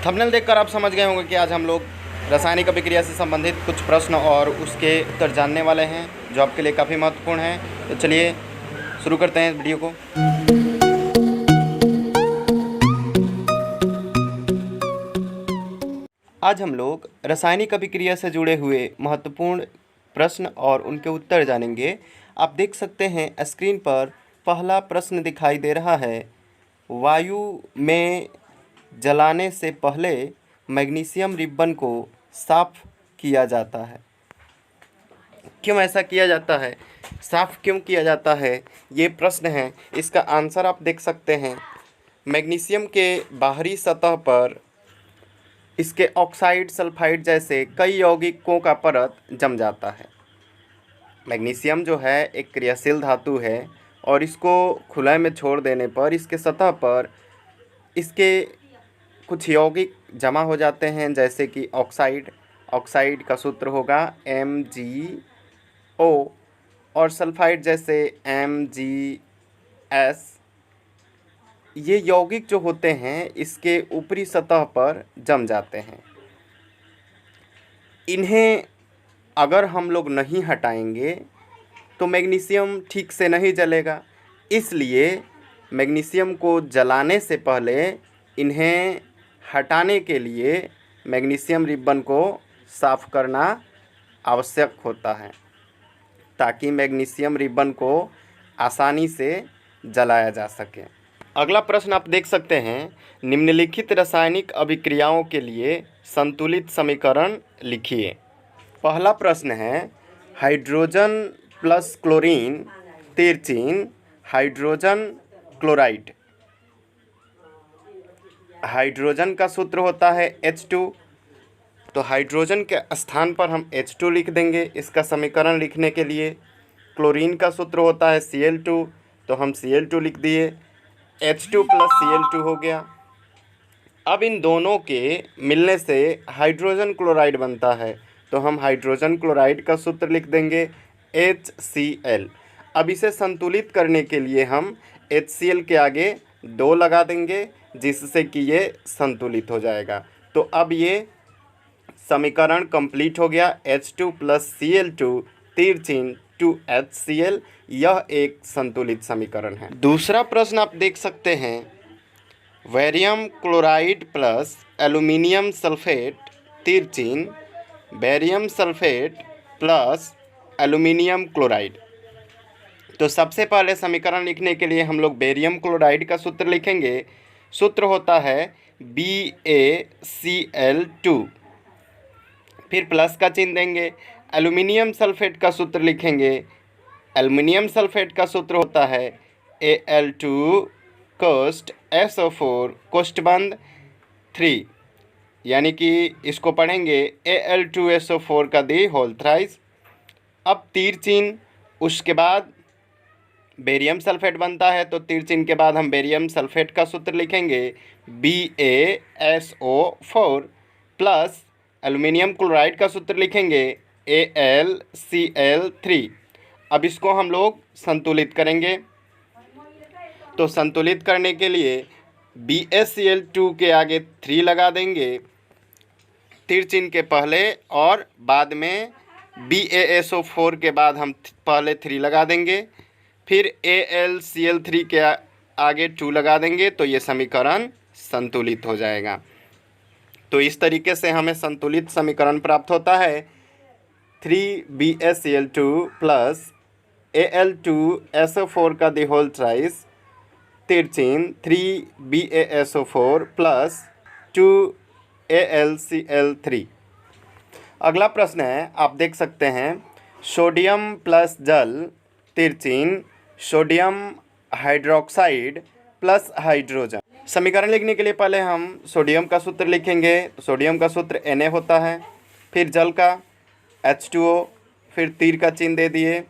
Thumbnail देखकर आप समझ गए होंगे कि आज हम लोग रासायनिक अभिक्रिया से संबंधित कुछ प्रश्न और उसके उत्तर जानने वाले हैं जो आपके लिए काफ़ी महत्वपूर्ण हैं। तो चलिए शुरू करते हैं वीडियो को। आज हम लोग रासायनिक अभिक्रिया से जुड़े हुए महत्वपूर्ण प्रश्न और उनके उत्तर जानेंगे। आप देख सकते हैं स्क्रीन पर पहला प्रश्न दिखाई दे रहा है। वायु में जलाने से पहले मैग्नीशियम रिबन को साफ किया जाता है। क्यों ऐसा किया जाता है, साफ क्यों किया जाता है, ये प्रश्न है। इसका आंसर आप देख सकते हैं। मैग्नीशियम के बाहरी सतह पर इसके ऑक्साइड सल्फाइड जैसे कई यौगिकों का परत जम जाता है। मैग्नीशियम जो है एक क्रियाशील धातु है और इसको खुले में छोड़ देने पर इसके सतह पर इसके कुछ यौगिक जमा हो जाते हैं, जैसे कि ऑक्साइड का सूत्र होगा MgO और सल्फाइड जैसे MgS। ये यौगिक जो होते हैं इसके ऊपरी सतह पर जम जाते हैं। इन्हें अगर हम लोग नहीं हटाएंगे तो मैग्नीशियम ठीक से नहीं जलेगा। इसलिए मैग्नीशियम को जलाने से पहले इन्हें हटाने के लिए मैग्नीशियम रिबन को साफ़ करना आवश्यक होता है, ताकि मैग्नीशियम रिबन को आसानी से जलाया जा सके। अगला प्रश्न आप देख सकते हैं। निम्नलिखित रासायनिक अभिक्रियाओं के लिए संतुलित समीकरण लिखिए। पहला प्रश्न है हाइड्रोजन प्लस क्लोरीन तिरचिन हाइड्रोजन क्लोराइड। हाइड्रोजन का सूत्र होता है H2, तो हाइड्रोजन के स्थान पर हम H2 लिख देंगे इसका समीकरण लिखने के लिए। क्लोरीन का सूत्र होता है Cl2, तो हम Cl2 लिख दिए। H2 प्लस Cl2 हो गया। अब इन दोनों के मिलने से हाइड्रोजन क्लोराइड बनता है, तो हम हाइड्रोजन क्लोराइड का सूत्र लिख देंगे HCl। अब इसे संतुलित करने के लिए हम HCl के आगे 2 लगा देंगे, जिससे कि ये संतुलित हो जाएगा। तो अब ये समीकरण कंप्लीट हो गया। H2 प्लस Cl2 तिरचिन 2HCl, यह एक संतुलित समीकरण है। दूसरा प्रश्न आप देख सकते हैं। Barium chloride plus aluminium sulphate तिरचिन barium sulphate plus aluminium chloride. तो सबसे पहले समीकरण लिखने के लिए हम लोग बेरियम क्लोराइड का सूत्र लिखेंगे। सूत्र होता है BaCl2, फिर प्लस का चिन्ह देंगे। एल्युमिनियम सल्फेट का सूत्र लिखेंगे। एल्युमिनियम सल्फेट का सूत्र होता है Al2 कोष्ठ SO4 कोष्ठ बंद 3, यानी कि इसको पढ़ेंगे Al2SO4 का दी होल थ्राइस। अब तीर चिन्ह, उसके बाद बेरियम सल्फेट बनता है, तो तीर चिन्ह के बाद हम बेरियम सल्फेट का सूत्र लिखेंगे BaSO4 प्लस एल्युमिनियम क्लोराइड का सूत्र लिखेंगे AlCl3। अब इसको हम लोग संतुलित करेंगे। तो संतुलित करने के लिए BaCl2 के आगे 3 लगा देंगे तीर चिन्ह के पहले, और बाद में BaSO4 के बाद हम पहले 3 लगा देंगे, फिर AlCl3 के आगे 2 लगा देंगे, तो ये समीकरण संतुलित हो जाएगा। तो इस तरीके से हमें संतुलित समीकरण प्राप्त होता है। 3BaCl2 प्लस Al2SO4 का दी होल थ्राइस तिरचिन 3BaSO4 प्लस 2AlCl3। अगला प्रश्न है, आप देख सकते हैं। सोडियम प्लस जल तिरचिन सोडियम हाइड्रोक्साइड प्लस हाइड्रोजन। समीकरण लिखने के लिए पहले हम सोडियम का सूत्र लिखेंगे। तो सोडियम का सूत्र Na होता है, फिर जल का H2O, फिर तीर का चिन्ह दे दिए।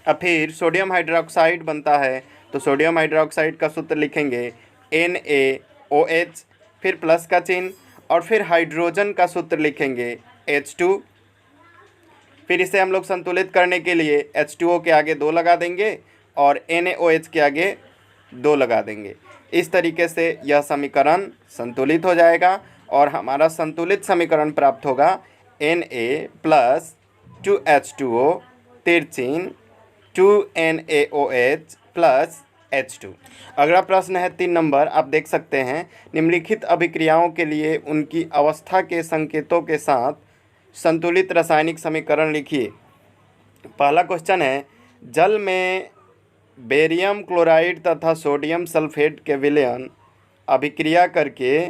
अब फिर सोडियम हाइड्रोक्साइड बनता है, तो सोडियम हाइड्रोक्साइड का सूत्र लिखेंगे NaOH, फिर प्लस का चिन्ह, और फिर हाइड्रोजन का सूत्र लिखेंगे H2। फिर इसे हम लोग संतुलित करने के लिए H2O के आगे 2 लगा देंगे और NaOH के आगे 2 लगा देंगे। इस तरीके से यह समीकरण संतुलित हो जाएगा और हमारा संतुलित समीकरण प्राप्त होगा Na+2H2O तिरचिन 2NaOH प्लस H2। अगला प्रश्न है 3 नंबर। आप देख सकते हैं निम्नलिखित अभिक्रियाओं के लिए उनकी अवस्था के संकेतों के साथ संतुलित रासायनिक समीकरण लिखिए। पहला क्वेश्चन है, जल में बेरियम क्लोराइड तथा सोडियम सल्फेट के विलयन अभिक्रिया करके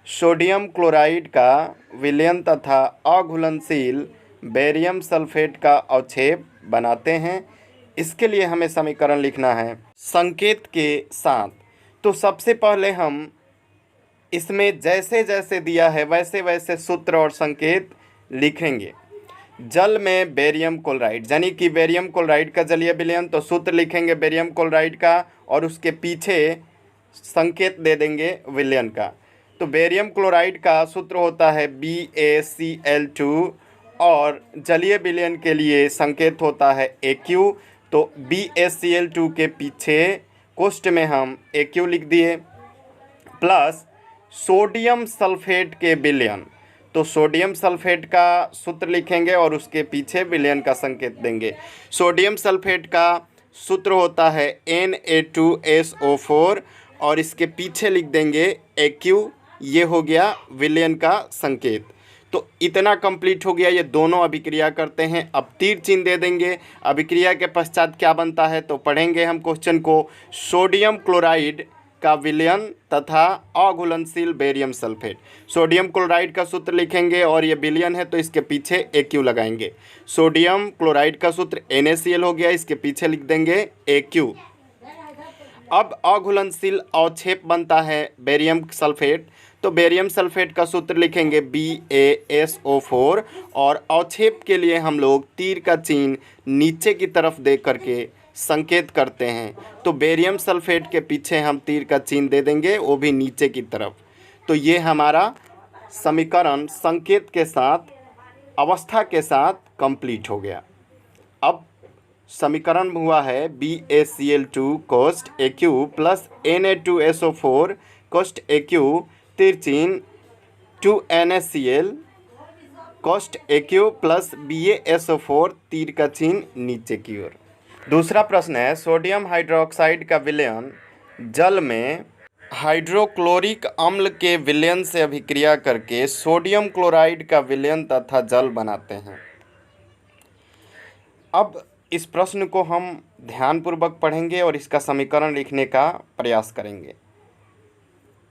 सोडियम क्लोराइड का विलयन तथा अघुलनशील बेरियम सल्फेट का अवक्षेप बनाते हैं। इसके लिए हमें समीकरण लिखना है संकेत के साथ। तो सबसे पहले हम इसमें जैसे जैसे दिया है वैसे वैसे सूत्र और संकेत लिखेंगे। जल में बेरियम क्लोराइड यानी कि बेरियम क्लोराइड का जलीय विलयन, तो सूत्र लिखेंगे बेरियम क्लोराइड का और उसके पीछे संकेत दे देंगे विलयन का। तो बेरियम क्लोराइड का सूत्र होता है BaCl2 और जलीय विलयन के लिए संकेत होता है Aq। तो BaCl2 के पीछे कोष्ठ में हम Aq लिख दिए प्लस सोडियम सल्फेट के विलयन। तो सोडियम सल्फेट का सूत्र लिखेंगे और उसके पीछे विलयन का संकेत देंगे। सोडियम सल्फेट का सूत्र होता है Na2SO4 और इसके पीछे लिख देंगे Aq। ये हो गया विलयन का संकेत। तो इतना कंप्लीट हो गया। ये दोनों अभिक्रिया करते हैं। अब तीर चिन्ह दे देंगे। अभिक्रिया के पश्चात क्या बनता है तो पढ़ेंगे हम क्वेश्चन को। सोडियम क्लोराइड का विलयन तथा अघुलनशील बेरियम सल्फेट। सोडियम क्लोराइड का सूत्र लिखेंगे और ये विलयन है तो इसके पीछे Aq लगाएंगे। सोडियम क्लोराइड का सूत्र NaCl हो गया, इसके पीछे लिख देंगे Aq। अब अघुलनशील अवक्षेप बनता है बेरियम सल्फेट। तो बेरियम सल्फेट का सूत्र लिखेंगे BaSO4 और अवक्षेप के लिए हम लोग तीर का चिन्ह नीचे की तरफ दे करके संकेत करते हैं। तो बेरियम सल्फेट के पीछे हम तीर का चिन्ह दे देंगे, वो भी नीचे की तरफ। तो ये हमारा समीकरण संकेत के साथ अवस्था के साथ कंप्लीट हो गया। अब समीकरण हुआ है BaCl2 कोष्ठ Aq प्लस Na2SO4 कोष्ठ Aq तिरचिन 2NaCl कोष्ठ Aq प्लस BaSO4 तीर का चिन्ह नीचे की ओर। दूसरा प्रश्न है, सोडियम हाइड्रोक्साइड का विलयन जल में हाइड्रोक्लोरिक अम्ल के विलयन से अभिक्रिया करके सोडियम क्लोराइड का विलयन तथा जल बनाते हैं। अब इस प्रश्न को हम ध्यानपूर्वक पढ़ेंगे और इसका समीकरण लिखने का प्रयास करेंगे।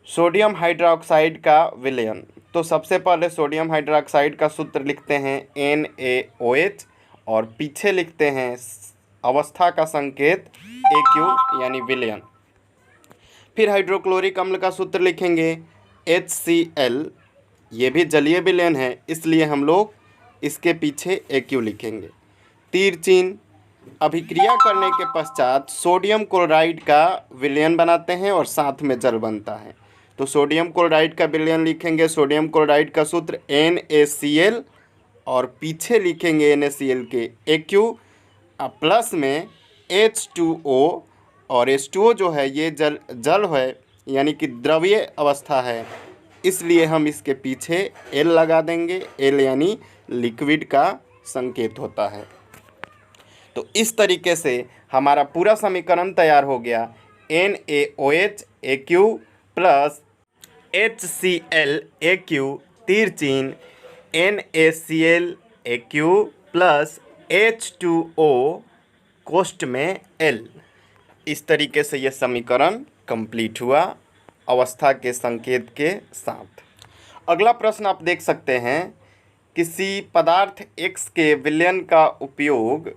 सोडियम हाइड्रोक्साइड का विलयन, तो सबसे पहले सोडियम हाइड्रोक्साइड का सूत्र लिखते हैं NaOH और पीछे लिखते हैं अवस्था का संकेत Aq यानी विलयन। फिर हाइड्रोक्लोरिक अम्ल का सूत्र लिखेंगे HCl, ये भी जलीय विलयन है इसलिए हम लोग इसके पीछे Aq लिखेंगे। तीर चिन्ह अभिक्रिया करने के पश्चात सोडियम क्लोराइड का विलयन बनाते हैं और साथ में जल बनता है। तो सोडियम क्लोराइड का विलयन लिखेंगे। सोडियम क्लोराइड का सूत्र NaCl और पीछे लिखेंगे NaCl के Aq प्लस में H2O और H2O जो है ये जल है यानी कि द्रवीय अवस्था है, इसलिए हम इसके पीछे L लगा देंगे। L यानी लिक्विड का संकेत होता है। तो इस तरीके से हमारा पूरा समीकरण तैयार हो गया। NaOH Aq plus HCl Aq तीर चिन्ह NaCl Aq प्लस H2O कोष्ठ में L। इस तरीके से यह समीकरण कंप्लीट हुआ अवस्था के संकेत के साथ। अगला प्रश्न आप देख सकते हैं, किसी पदार्थ X के विलयन का उपयोग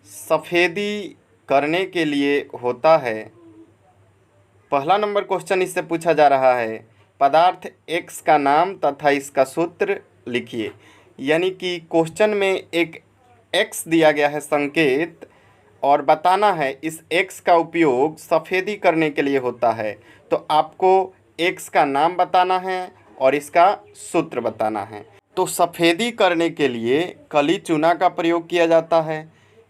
सफ़ेदी करने के लिए होता है। पहला नंबर क्वेश्चन इससे पूछा जा रहा है, पदार्थ X का नाम तथा इसका सूत्र लिखिए। यानी कि क्वेश्चन में एक X दिया गया है संकेत और बताना है इस X का उपयोग सफ़ेदी करने के लिए होता है। तो आपको X का नाम बताना है और इसका सूत्र बताना है। तो सफ़ेदी करने के लिए कली चूना का प्रयोग किया जाता है।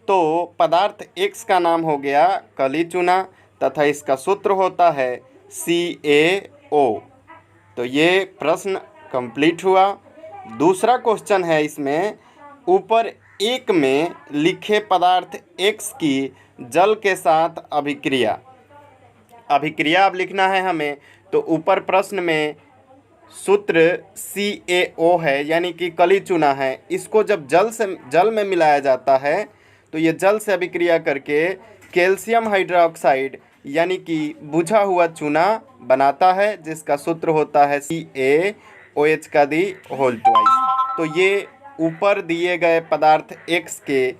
तो पदार्थ X का नाम हो गया कली चूना तथा इसका सूत्र होता है CaO। तो ये प्रश्न कंप्लीट हुआ। दूसरा क्वेश्चन है इसमें, ऊपर एक में लिखे पदार्थ X की जल के साथ अभिक्रिया अब लिखना है हमें। तो ऊपर प्रश्न में सूत्र CaO है, यानी कि कली चूना है। इसको जब जल में मिलाया जाता है तो ये जल से अभिक्रिया करके कैल्शियम हाइड्रोक्साइड यानी कि बुझा हुआ चूना बनाता है, जिसका सूत्र होता है CaOH का दी होल ट्वाइस। तो ये ऊपर दिए गए पदार्थ X के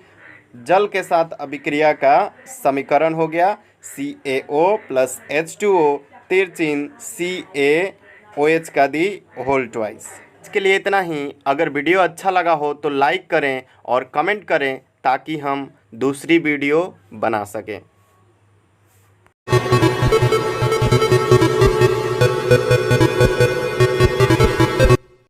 जल के साथ अभिक्रिया का समीकरण हो गया CaO + H2O तिरचिन CaOH का दी होल ट्वाइस। इसके लिए इतना ही। अगर वीडियो अच्छा लगा हो तो लाइक करें और कमेंट करें ताकि हम दूसरी वीडियो बना सकें।